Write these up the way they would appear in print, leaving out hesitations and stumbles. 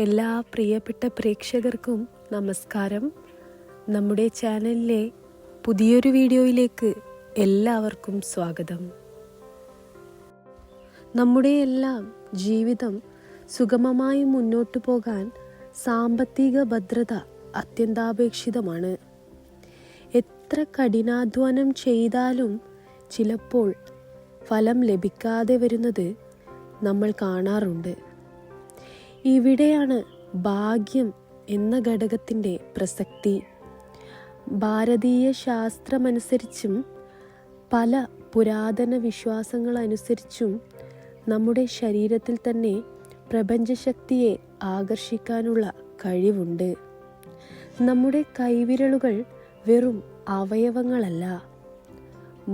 എല്ലാ പ്രിയപ്പെട്ട പ്രേക്ഷകർക്കും നമസ്കാരം. നമ്മുടെ ചാനലിലെ പുതിയൊരു വീഡിയോയിലേക്ക് എല്ലാവർക്കും സ്വാഗതം. നമ്മുടെ എല്ലാം ജീവിതം സുഗമമായി മുന്നോട്ടു പോകാൻ സാമ്പത്തിക ഭദ്രത അത്യന്താപേക്ഷിതമാണ്. എത്ര കഠിനാധ്വാനം ചെയ്താലും ചിലപ്പോൾ ഫലം ലഭിക്കാതെ വരുന്നത് നമ്മൾ കാണാറുണ്ട്. ഇവിടെയാണ് ഭാഗ്യം എന്ന ഘടകത്തിൻ്റെ പ്രസക്തി. ഭാരതീയ ശാസ്ത്രമനുസരിച്ചും പല പുരാതന വിശ്വാസങ്ങളനുസരിച്ചും നമ്മുടെ ശരീരത്തിൽ തന്നെ പ്രപഞ്ചശക്തിയെ ആകർഷിക്കാനുള്ള കഴിവുണ്ട്. നമ്മുടെ കൈവിരലുകൾ വെറും അവയവങ്ങളല്ല,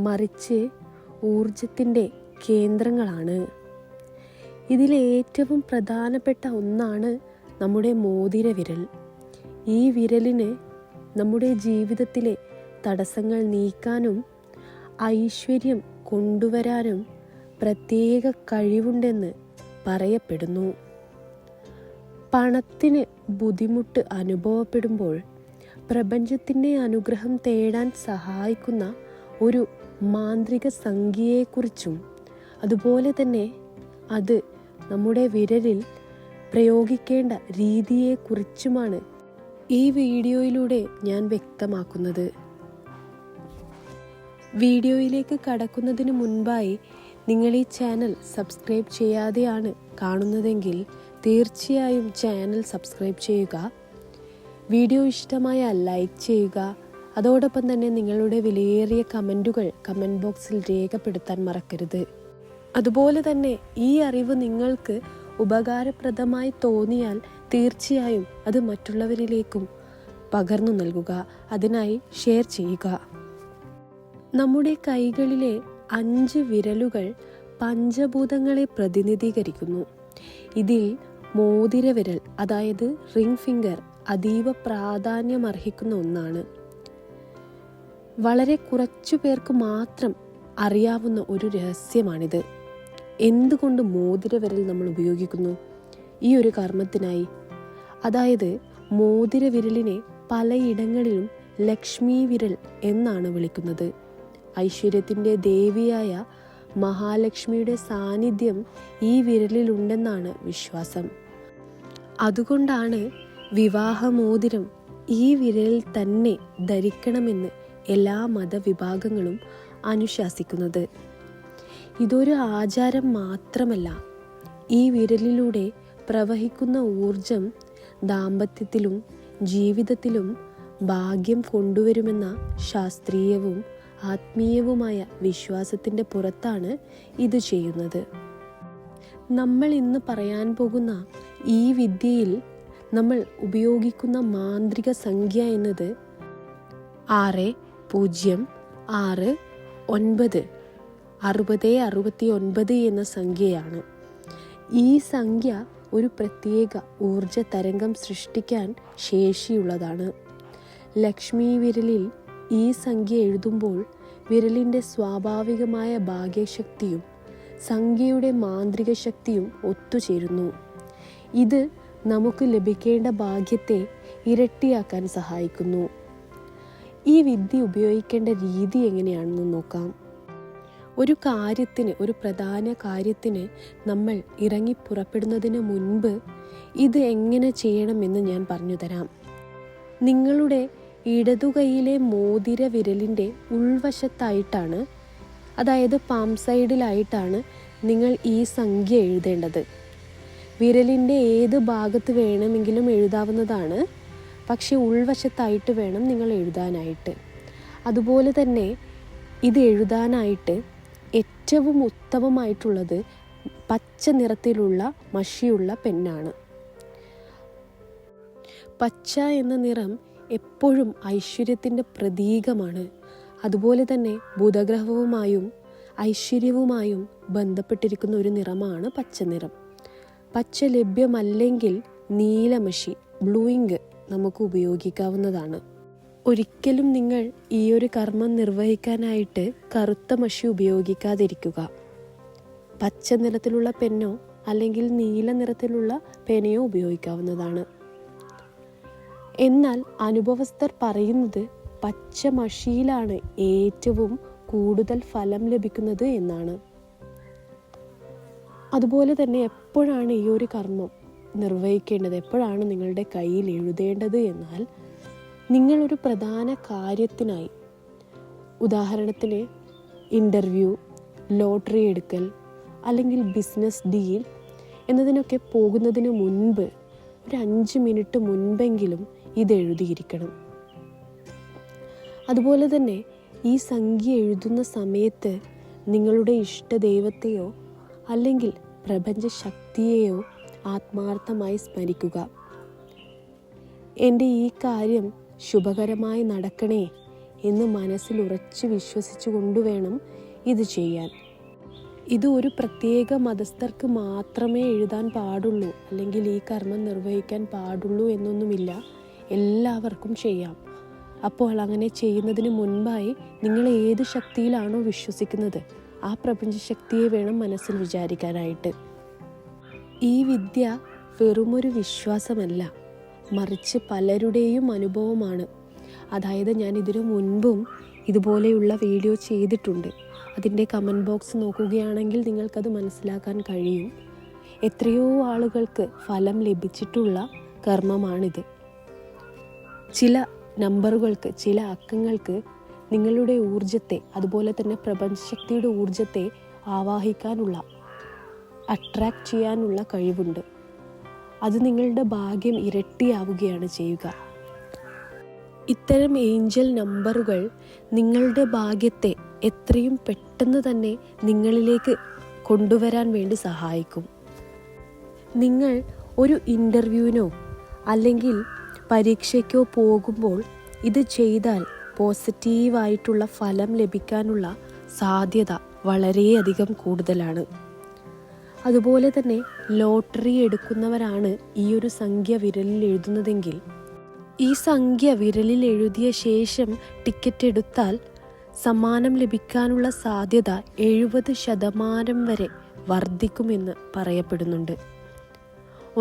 മറിച്ച് ഊർജത്തിൻ്റെ കേന്ദ്രങ്ങളാണ്. ഇതിലേറ്റവും പ്രധാനപ്പെട്ട ഒന്നാണ് നമ്മുടെ മോതിരവിരൽ. ഈ വിരലിന് നമ്മുടെ ജീവിതത്തിലെ തടസ്സങ്ങൾ നീക്കാനും ഐശ്വര്യം കൊണ്ടുവരാനും പ്രത്യേക കഴിവുണ്ടെന്ന് പറയപ്പെടുന്നു. പണത്തിന് ബുദ്ധിമുട്ട് അനുഭവപ്പെടുമ്പോൾ പ്രപഞ്ചത്തിൻ്റെ അനുഗ്രഹം തേടാൻ സഹായിക്കുന്ന ഒരു മാന്ത്രിക സംഖ്യയെക്കുറിച്ചും അതുപോലെ തന്നെ അത് നമ്മുടെ വിരലിൽ പ്രയോഗിക്കേണ്ട രീതിയെക്കുറിച്ചുമാണ് ഈ വീഡിയോയിലൂടെ ഞാൻ വ്യക്തമാക്കുന്നത്. വീഡിയോയിലേക്ക് കടക്കുന്നതിന് മുൻപായി നിങ്ങൾ ഈ ചാനൽ സബ്സ്ക്രൈബ് ചെയ്യാതെയാണ് കാണുന്നതെങ്കിൽ തീർച്ചയായും ചാനൽ സബ്സ്ക്രൈബ് ചെയ്യുക. വീഡിയോ ഇഷ്ടമായാൽ ലൈക്ക് ചെയ്യുക. അതോടൊപ്പം തന്നെ നിങ്ങളുടെ വിലയേറിയ കമൻറ്റുകൾ കമൻറ്റ് ബോക്സിൽ രേഖപ്പെടുത്താൻ മറക്കരുത്. അതുപോലെ തന്നെ ഈ അറിവ് നിങ്ങൾക്ക് ഉപകാരപ്രദമായി തോന്നിയാൽ തീർച്ചയായും അത് മറ്റുള്ളവരിലേക്കും പകർന്നു നൽകുക. അതിനായി ഷെയർ ചെയ്യുക. നമ്മുടെ കൈകളിലെ 5 വിരലുകൾ പഞ്ചഭൂതങ്ങളെ പ്രതിനിധീകരിക്കുന്നു. ഇതിൽ മോതിരവിരൽ അതായത് റിംഗ് ഫിംഗർ അതീവ പ്രാധാന്യമർഹിക്കുന്ന ഒന്നാണ്. വളരെ കുറച്ചു പേർക്ക് മാത്രം അറിയാവുന്ന ഒരു രഹസ്യമാണിത്. എന്തുകൊണ്ട് മോതിരവിരൽ നമ്മൾ ഉപയോഗിക്കുന്നു? ഈ ഒരു കർമ്മത്തിനായി. അതായത് മോതിരവിരലിനെ പലയിടങ്ങളിലും ലക്ഷ്മി വിരൽ എന്നാണ് വിളിക്കുന്നത്. ഐശ്വര്യത്തിൻ്റെ ദേവിയായ മഹാലക്ഷ്മിയുടെ സാന്നിധ്യം ഈ വിരലിലുണ്ടെന്നാണ് വിശ്വാസം. അതുകൊണ്ടാണ് വിവാഹമോതിരം ഈ വിരലിൽ തന്നെ ധരിക്കണമെന്ന് എല്ലാ മതവിഭാഗങ്ങളും അനുശാസിക്കുന്നത്. ഇതൊരു ആചാരം മാത്രമല്ല, ഈ വിരലിലൂടെ പ്രവഹിക്കുന്ന ഊർജം ദാമ്പത്യത്തിലും ജീവിതത്തിലും ഭാഗ്യം കൊണ്ടുവരുമെന്ന ശാസ്ത്രീയവും ആത്മീയവുമായ വിശ്വാസത്തിൻ്റെ പുറത്താണ് ഇത് ചെയ്യുന്നത്. നമ്മൾ ഇന്ന് പറയാൻ പോകുന്ന ഈ വിദ്യയിൽ നമ്മൾ ഉപയോഗിക്കുന്ന മാന്ത്രിക സംഖ്യ എന്നത് 6069669 എന്ന സംഖ്യയാണ്. ഈ സംഖ്യ ഒരു പ്രത്യേക ഊർജ തരംഗം സൃഷ്ടിക്കാൻ ശേഷിയുള്ളതാണ്. ലക്ഷ്മി വിരലിൽ ഈ സംഖ്യ എഴുതുമ്പോൾ വിരലിൻ്റെ സ്വാഭാവികമായ ഭാഗ്യശക്തിയും സംഖ്യയുടെ മാന്ത്രിക ശക്തിയും ഒത്തുചേരുന്നു. ഇത് നമുക്ക് ലഭിക്കേണ്ട ഭാഗ്യത്തെ ഇരട്ടിയാക്കാൻ സഹായിക്കുന്നു. ഈ വിദ്യ ഉപയോഗിക്കേണ്ട രീതി എങ്ങനെയാണെന്ന് നോക്കാം. ഒരു പ്രധാന കാര്യത്തിന് നമ്മൾ ഇറങ്ങി പുറപ്പെടുന്നതിന് മുൻപ് ഇത് എങ്ങനെ ചെയ്യണമെന്ന് ഞാൻ പറഞ്ഞു തരാം. നിങ്ങളുടെ ഇടതുകൈയിലെ മോതിര വിരലിൻ്റെ ഉൾവശത്തായിട്ടാണ്, അതായത് പാം സൈഡിലായിട്ടാണ് നിങ്ങൾ ഈ സംഖ്യ എഴുതേണ്ടത്. വിരലിൻ്റെ ഏത് ഭാഗത്ത് വേണമെങ്കിലും എഴുതാവുന്നതാണ്, പക്ഷെ ഉൾവശത്തായിട്ട് വേണം നിങ്ങൾ എഴുതാനായിട്ട്. അതുപോലെ തന്നെ ഇത് എഴുതാനായിട്ട് ഏറ്റവും ഉത്തമമായിട്ടുള്ളത് പച്ച നിറത്തിലുള്ള മഷിയുള്ള പെന്നാണ്. പച്ച എന്ന നിറം എപ്പോഴും ഐശ്വര്യത്തിൻ്റെ പ്രതീകമാണ്. അതുപോലെ തന്നെ ബുധഗ്രഹവുമായും ഐശ്വര്യവുമായും ബന്ധപ്പെട്ടിരിക്കുന്ന ഒരു നിറമാണ് പച്ച നിറം. പച്ച ലഭ്യമല്ലെങ്കിൽ നീലമഷി ബ്ലൂ ഇങ്ക് നമുക്ക് ഉപയോഗിക്കാവുന്നതാണ്. ഒരിക്കലും നിങ്ങൾ ഈ ഒരു കർമ്മം നിർവഹിക്കാനായിട്ട് കറുത്ത മഷി ഉപയോഗിക്കാതിരിക്കുക. പച്ച നിറത്തിലുള്ള പെന്നോ അല്ലെങ്കിൽ നീല നിറത്തിലുള്ള പേനയോ ഉപയോഗിക്കാവുന്നതാണ്. എന്നാൽ അനുഭവസ്ഥർ പറയുന്നത് പച്ച മഷിയിലാണ് ഏറ്റവും കൂടുതൽ ഫലം ലഭിക്കുന്നത് എന്നാണ്. അതുപോലെ തന്നെ എപ്പോഴാണ് ഈ ഒരു കർമ്മം നിർവഹിക്കേണ്ടത്, എപ്പോഴാണ് നിങ്ങളുടെ കയ്യിൽ എഴുതേണ്ടത് എന്നാൽ, നിങ്ങളൊരു പ്രധാന കാര്യത്തിനായി, ഉദാഹരണത്തിന് ഇൻ്റർവ്യൂ, ലോട്ടറി എടുക്കൽ അല്ലെങ്കിൽ ബിസിനസ് ഡീൽ എന്നതിനൊക്കെ പോകുന്നതിന് മുൻപ് ഒരു 5 മിനിറ്റ് മുൻപെങ്കിലും ഇത് എഴുതിയിരിക്കണം. അതുപോലെ തന്നെ ഈ സംഖ്യ എഴുതുന്ന സമയത്ത് നിങ്ങളുടെ ഇഷ്ടദൈവത്തെയോ അല്ലെങ്കിൽ പ്രപഞ്ച ശക്തിയെയോ ആത്മാർത്ഥമായി സ്മരിക്കുക. എൻ്റെ ഈ കാര്യം ശുഭകരമായി നടക്കണേ എന്ന് മനസ്സിൽ ഉറച്ചു വിശ്വസിച്ചു കൊണ്ടുവേണം ഇത് ചെയ്യാൻ. ഇത് ഒരു പ്രത്യേക മതസ്ഥർക്ക് മാത്രമേ എഴുതാൻ പാടുള്ളൂ അല്ലെങ്കിൽ ഈ കർമ്മം നിർവഹിക്കാൻ പാടുള്ളൂ എന്നൊന്നുമില്ല, എല്ലാവർക്കും ചെയ്യാം. അപ്പോൾ അങ്ങനെ ചെയ്യുന്നതിന് മുൻപായി നിങ്ങൾ ഏത് ശക്തിയിലാണോ വിശ്വസിക്കുന്നത് ആ പ്രപഞ്ച ശക്തിയെ വേണം മനസ്സിൽ വിചാരിക്കാനായിട്ട്. ഈ വിദ്യ വെറുമൊരു വിശ്വാസമല്ല, മറിച്ച് പലരുടെയും അനുഭവമാണ്. അതായത് ഞാൻ ഇതിനു മുൻപും ഇതുപോലെയുള്ള വീഡിയോ ചെയ്തിട്ടുണ്ട്. അതിൻ്റെ കമൻറ്റ് ബോക്സ് നോക്കുകയാണെങ്കിൽ നിങ്ങൾക്കത് മനസ്സിലാക്കാൻ കഴിയും. എത്രയോ ആളുകൾക്ക് ഫലം ലഭിച്ചിട്ടുള്ള കർമ്മമാണിത്. ചില നമ്പറുകൾക്ക്, ചില അക്കങ്ങൾക്ക് നിങ്ങളുടെ ഊർജത്തെ, അതുപോലെ തന്നെ പ്രപഞ്ചശക്തിയുടെ ഊർജത്തെ ആവാഹിക്കാനുള്ള, അട്രാക്റ്റ് ചെയ്യാനുള്ള കഴിവുണ്ട്. അത് നിങ്ങളുടെ ഭാഗ്യം ഇരട്ടിയാവുകയാണ് ചെയ്യുക. ഇത്തരം ഏഞ്ചൽ നമ്പറുകൾ നിങ്ങളുടെ ഭാഗ്യത്തെ എത്രയും പെട്ടെന്ന് തന്നെ നിങ്ങളിലേക്ക് കൊണ്ടുവരാൻ വേണ്ടി സഹായിക്കും. നിങ്ങൾ ഒരു ഇൻ്റർവ്യൂവിനോ അല്ലെങ്കിൽ പരീക്ഷയ്ക്കോ പോകുമ്പോൾ ഇത് ചെയ്താൽ പോസിറ്റീവായിട്ടുള്ള ഫലം ലഭിക്കാനുള്ള സാധ്യത വളരെയധികം കൂടുതലാണ്. അതുപോലെ തന്നെ ലോട്ടറി എടുക്കുന്നവരാണ് ഈ ഒരു സംഖ്യ വിരലിൽ എഴുതുന്നതെങ്കിൽ, ഈ സംഖ്യ വിരലിൽ എഴുതിയ ശേഷം ടിക്കറ്റ് എടുത്താൽ സമ്മാനം ലഭിക്കാനുള്ള സാധ്യത 70% വരെ വർദ്ധിക്കുമെന്ന് പറയപ്പെടുന്നുണ്ട്.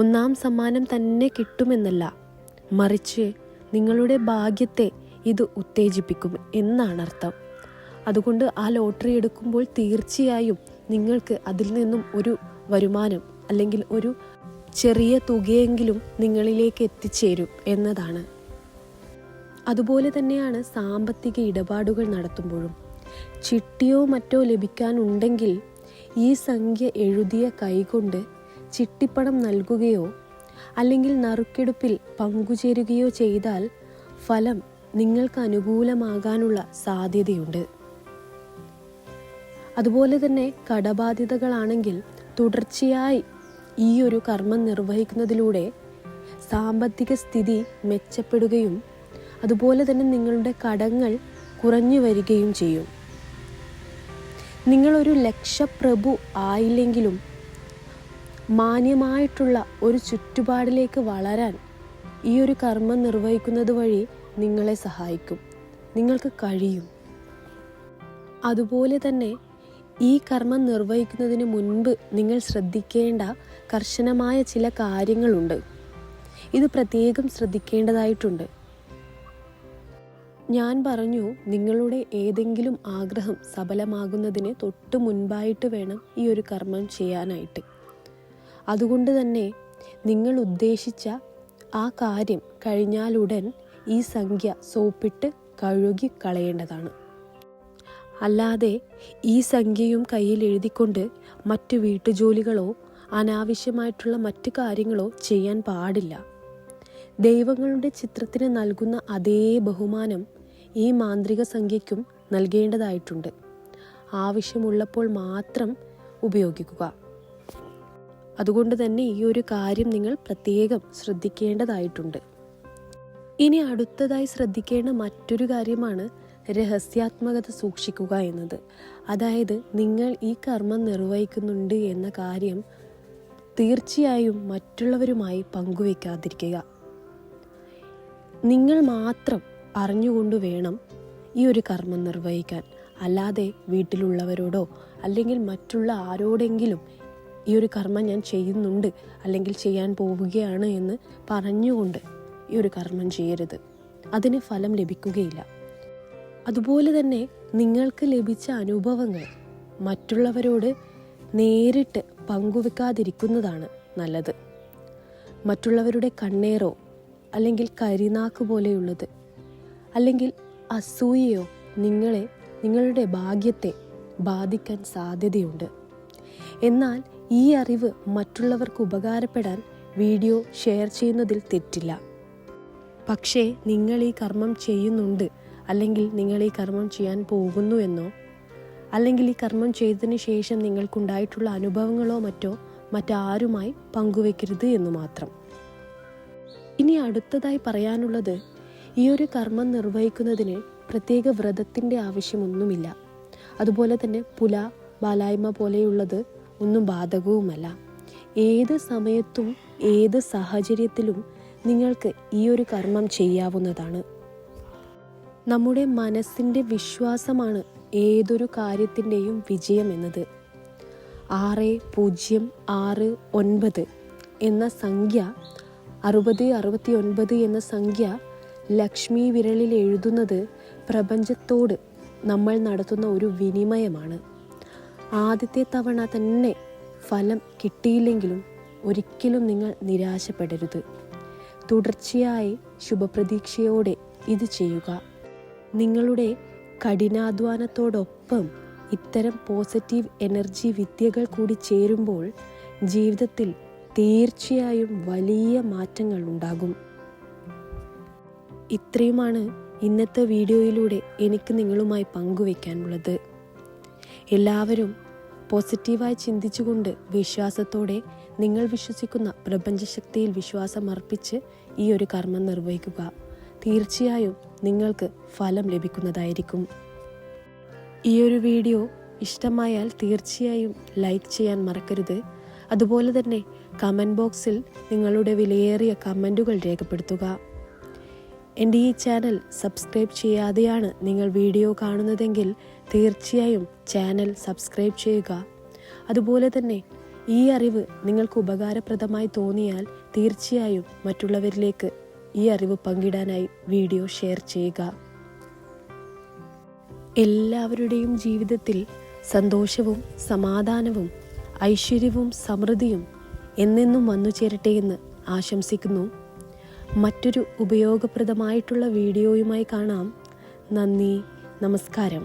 ഒന്നാം സമ്മാനം തന്നെ കിട്ടുമെന്നല്ല, മറിച്ച് നിങ്ങളുടെ ഭാഗ്യത്തെ ഇത് ഉത്തേജിപ്പിക്കും എന്നാണ് അർത്ഥം. അതുകൊണ്ട് ആ ലോട്ടറി എടുക്കുമ്പോൾ തീർച്ചയായും നിങ്ങൾക്ക് അതിൽ നിന്നും ഒരു വരുമാനം അല്ലെങ്കിൽ ഒരു ചെറിയ തുകയെങ്കിലും നിങ്ങളിലേക്ക് എത്തിച്ചേരും എന്നതാണ്. അതുപോലെ തന്നെയാണ് സാമ്പത്തിക ഇടപാടുകൾ നടത്തുമ്പോഴും. ചിട്ടിയോ മറ്റോ ലഭിക്കാനുണ്ടെങ്കിൽ ഈ സംഖ്യ എഴുതിയ കൈകൊണ്ട് ചിട്ടിപ്പണം നൽകുകയോ അല്ലെങ്കിൽ നറുക്കെടുപ്പിൽ പങ്കുചേരുകയോ ചെയ്താൽ ഫലം നിങ്ങൾക്ക് അനുകൂലമാകാനുള്ള സാധ്യതയുണ്ട്. അതുപോലെ തന്നെ കടബാധ്യതകളാണെങ്കിൽ തുടർച്ചയായി ഈ ഒരു കർമ്മം നിർവഹിക്കുന്നതിലൂടെ സാമ്പത്തിക സ്ഥിതി മെച്ചപ്പെടുകയും അതുപോലെ തന്നെ നിങ്ങളുടെ കടങ്ങൾ കുറഞ്ഞു വരികയും ചെയ്യും. നിങ്ങളൊരു ലക്ഷപ്രഭു ആയില്ലെങ്കിലും മാന്യമായിട്ടുള്ള ഒരു ചുറ്റുപാടിലേക്ക് വളരാൻ ഈ ഒരു കർമ്മം നിർവഹിക്കുന്നത് വഴി നിങ്ങളെ സഹായിക്കും, നിങ്ങൾക്ക് കഴിയും. അതുപോലെ തന്നെ ഈ കർമ്മം നിർവഹിക്കുന്നതിന് മുൻപ് നിങ്ങൾ ശ്രദ്ധിക്കേണ്ട കർശനമായ ചില കാര്യങ്ങളുണ്ട്. ഇത് പ്രത്യേകം ശ്രദ്ധിക്കേണ്ടതായിട്ടുണ്ട്. ഞാൻ പറഞ്ഞു, നിങ്ങളുടെ ഏതെങ്കിലും ആഗ്രഹം സഫലമാകുന്നതിന് തൊട്ട് മുൻപായിട്ട് വേണം ഈ ഒരു കർമ്മം ചെയ്യാനായിട്ട്. അതുകൊണ്ട് തന്നെ നിങ്ങൾ ഉദ്ദേശിച്ച ആ കാര്യം കഴിഞ്ഞാലുടൻ ഈ സംഖ്യ സോപ്പിട്ട് കഴുകി കളയേണ്ടതാണ്. അല്ലാതെ ഈ സംഖ്യയും കയ്യിൽ എഴുതിക്കൊണ്ട് മറ്റു വീട്ടുജോലികളോ അനാവശ്യമായിട്ടുള്ള മറ്റു കാര്യങ്ങളോ ചെയ്യാൻ പാടില്ല. ദൈവങ്ങളുടെ ചിത്രത്തിന് നൽകുന്ന അതേ ബഹുമാനം ഈ മാന്ത്രിക സംഖ്യയ്ക്കും നൽകേണ്ടതായിട്ടുണ്ട്. ആവശ്യമുള്ളപ്പോൾ മാത്രം ഉപയോഗിക്കുക. അതുകൊണ്ട് തന്നെ ഈ ഒരു കാര്യം നിങ്ങൾ പ്രത്യേകം ശ്രദ്ധിക്കേണ്ടതായിട്ടുണ്ട്. ഇനി അടുത്തതായി ശ്രദ്ധിക്കേണ്ട മറ്റൊരു കാര്യമാണ് രഹസ്യാത്മകത സൂക്ഷിക്കുക എന്നത്. അതായത് നിങ്ങൾ ഈ കർമ്മം നിർവഹിക്കുന്നുണ്ട് എന്ന കാര്യം തീർച്ചയായും മറ്റുള്ളവരുമായി പങ്കുവെക്കാതിരിക്കുക. നിങ്ങൾ മാത്രം അറിഞ്ഞുകൊണ്ട് വേണം ഈ ഒരു കർമ്മം നിർവഹിക്കാൻ. അല്ലാതെ വീട്ടിലുള്ളവരോടോ അല്ലെങ്കിൽ മറ്റുള്ള ആരോടെങ്കിലും ഈ ഒരു കർമ്മം ഞാൻ ചെയ്യുന്നുണ്ട് അല്ലെങ്കിൽ ചെയ്യാൻ പോവുകയാണ് എന്ന് പറഞ്ഞുകൊണ്ട് ഈ ഒരു കർമ്മം ചെയ്യരുത്. അതിന് ഫലം ലഭിക്കുകയില്ല. അതുപോലെ തന്നെ നിങ്ങൾക്ക് ലഭിച്ച അനുഭവങ്ങൾ മറ്റുള്ളവരോട് നേരിട്ട് പങ്കുവെക്കാതിരിക്കുന്നതാണ് നല്ലത്. മറ്റുള്ളവരുടെ കണ്ണേറോ അല്ലെങ്കിൽ കരിനാക്ക് പോലെയുള്ളത് അല്ലെങ്കിൽ അസൂയയോ നിങ്ങളുടെ ഭാഗ്യത്തെ ബാധിക്കാൻ സാധ്യതയുണ്ട്. എന്നാൽ ഈ അറിവ് മറ്റുള്ളവർക്ക് ഉപകാരപ്പെടാൻ വീഡിയോ ഷെയർ ചെയ്യുന്നതിൽ തെറ്റില്ല. പക്ഷേ നിങ്ങൾ ഈ കർമ്മം ചെയ്യുന്നുണ്ട് അല്ലെങ്കിൽ നിങ്ങൾ ഈ കർമ്മം ചെയ്യാൻ പോകുന്നു എന്നോ അല്ലെങ്കിൽ ഈ കർമ്മം ചെയ്തതിന് ശേഷം നിങ്ങൾക്കുണ്ടായിട്ടുള്ള അനുഭവങ്ങളോ മറ്റാരുമായി പങ്കുവെക്കരുത് എന്ന് മാത്രം. ഇനി അടുത്തതായി പറയാനുള്ളത്, ഈ ഒരു കർമ്മം നിർവഹിക്കുന്നതിന് പ്രത്യേക വ്രതത്തിൻ്റെ ആവശ്യമൊന്നുമില്ല. അതുപോലെ തന്നെ പുല, ബാലായ്മ പോലെയുള്ളത് ഒന്നും ബാധകവുമല്ല. ഏത് സമയത്തും ഏത് സാഹചര്യത്തിലും നിങ്ങൾക്ക് ഈ ഒരു കർമ്മം ചെയ്യാവുന്നതാണ്. നമ്മുടെ മനസ്സിൻ്റെ വിശ്വാസമാണ് ഏതൊരു കാര്യത്തിൻ്റെയും വിജയം എന്നത്. 6069 എന്ന സംഖ്യ, 6069 എന്ന സംഖ്യ ലക്ഷ്മി വിരലിൽ എഴുതുന്നത് പ്രപഞ്ചത്തോട് നമ്മൾ നടത്തുന്ന ഒരു വിനിമയമാണ്. ആദ്യത്തെ തവണ തന്നെ ഫലം കിട്ടിയില്ലെങ്കിലും ഒരിക്കലും നിങ്ങൾ നിരാശപ്പെടരുത്. തുടർച്ചയായി ശുഭപ്രതീക്ഷയോടെ ഇത് ചെയ്യുക. നിങ്ങളുടെ കഠിനാധ്വാനത്തോടൊപ്പം ഇത്തരം പോസിറ്റീവ് എനർജി വിദ്യകൾ കൂടി ചേരുമ്പോൾ ജീവിതത്തിൽ തീർച്ചയായും വലിയ മാറ്റങ്ങൾ ഉണ്ടാകും. ഇത്രയുമാണ് ഇന്നത്തെ വീഡിയോയിലൂടെ എനിക്ക് നിങ്ങളുമായി പങ്കുവയ്ക്കാനുള്ളത്. എല്ലാവരും പോസിറ്റീവായി ചിന്തിച്ചുകൊണ്ട് വിശ്വാസത്തോടെ നിങ്ങൾ വിശ്വസിക്കുന്ന പ്രപഞ്ചശക്തിയിൽ വിശ്വാസം അർപ്പിച്ച് ഈ ഒരു കർമ്മം നിർവഹിക്കുക. തീർച്ചയായും നിങ്ങൾക്ക് ഫലം ലഭിക്കുന്നതായിരിക്കും. ഈ ഒരു വീഡിയോ ഇഷ്ടമായാൽ തീർച്ചയായും ലൈക്ക് ചെയ്യാൻ മറക്കരുത്. അതുപോലെ തന്നെ കമൻറ്റ് ബോക്സിൽ നിങ്ങളുടെ വിലയേറിയ കമൻറ്റുകൾ രേഖപ്പെടുത്തുക. എൻ്റെ ഈ ചാനൽ സബ്സ്ക്രൈബ് ചെയ്യാതെയാണ് നിങ്ങൾ വീഡിയോ കാണുന്നതെങ്കിൽ തീർച്ചയായും ചാനൽ സബ്സ്ക്രൈബ് ചെയ്യുക. അതുപോലെ തന്നെ ഈ അറിവ് നിങ്ങൾക്ക് ഉപകാരപ്രദമായി തോന്നിയാൽ തീർച്ചയായും മറ്റുള്ളവരിലേക്ക് ഈ അറിവ് പങ്കിടാനായി വീഡിയോ ഷെയർ ചെയ്യുക. എല്ലാവരുടെയും ജീവിതത്തിൽ സന്തോഷവും സമാധാനവും ഐശ്വര്യവും സമൃദ്ധിയും എന്നെന്നും വന്നു ചേരട്ടെ എന്ന് ആശംസിക്കുന്നു. മറ്റൊരു ഉപയോഗപ്രദമായിട്ടുള്ള വീഡിയോയുമായി കാണാം. നന്ദി, നമസ്കാരം.